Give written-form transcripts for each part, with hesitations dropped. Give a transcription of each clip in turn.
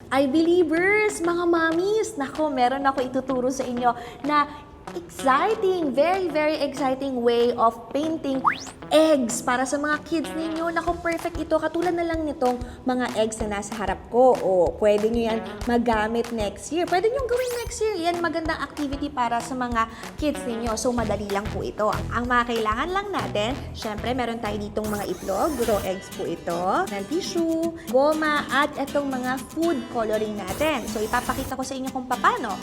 I believers, mga mommies, nako, meron ako ituturo sa inyo na exciting, very exciting way of painting eggs para sa mga kids ninyo. Nako, perfect ito. Katulad na lang nitong mga eggs na nasa harap ko. O, pwede nyo yan magamit next year. Pwede nyo gawin next year. Yan, magandang activity para sa mga kids ninyo. So, madali lang po ito. Ang mga kailangan lang natin, syempre, meron tayo ditong mga itlog. Raw eggs po ito. Ng tissue, goma, at itong mga food coloring natin. So, ipapakita ko sa inyo kung paano.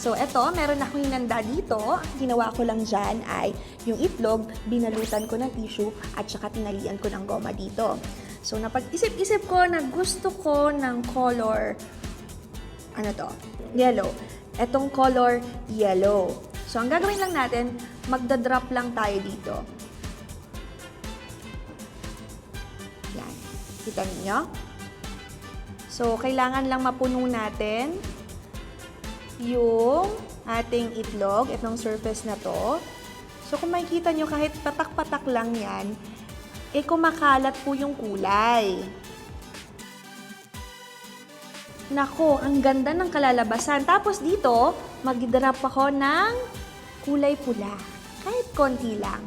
So, eto, meron akong hinanda dito. Ang ginawa ko lang dyan ay yung itlog, binalutan ko ng tissue at saka tinalian ko ng goma dito. So, napag-isip-isip ko na gusto ko ng color, ano to? Yellow. Etong color, yellow. So, ang gagawin lang natin, magdadrop lang tayo dito. Yan. Kita niyo? So, kailangan lang mapuno natin yung ating itlog, itong surface na to. So, kung makikita nyo, kahit patak-patak lang yan, kumakalat po yung kulay. Nako, ang ganda ng kalalabasan. Tapos dito, mag-drop ako ng kulay pula. Kahit konti lang.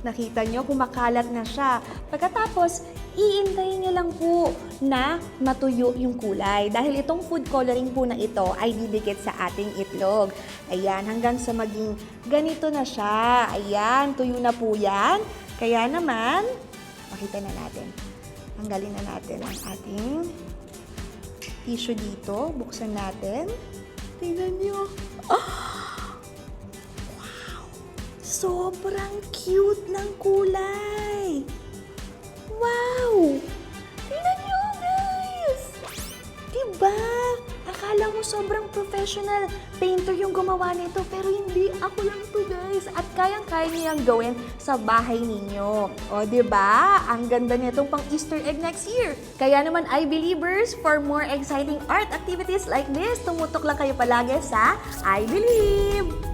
Nakita nyo, kumakalat na siya. Pagkatapos, iintayin nyo lang po na matuyo yung kulay. Dahil itong food coloring po na ito ay didikit sa ating itlog. Ayan, hanggang sa maging ganito na siya. Ayan, tuyo na po yan. Kaya naman, makita na natin. Tanggalin na natin ang ating tissue dito. Buksan natin. Tingnan nyo. Oh! Sobrang cute ng kulay! Wow! Tingnan nyo, guys! Diba? Akala mo sobrang professional painter yung gumawa nito, pero hindi. Ako lang to, guys. At kayang-kaya niyang gawin sa bahay ninyo. O, diba? Ang ganda nitong pang Easter egg next year. Kaya naman, I believers, for more exciting art activities like this, tumutok lang kayo palagi sa I Believe!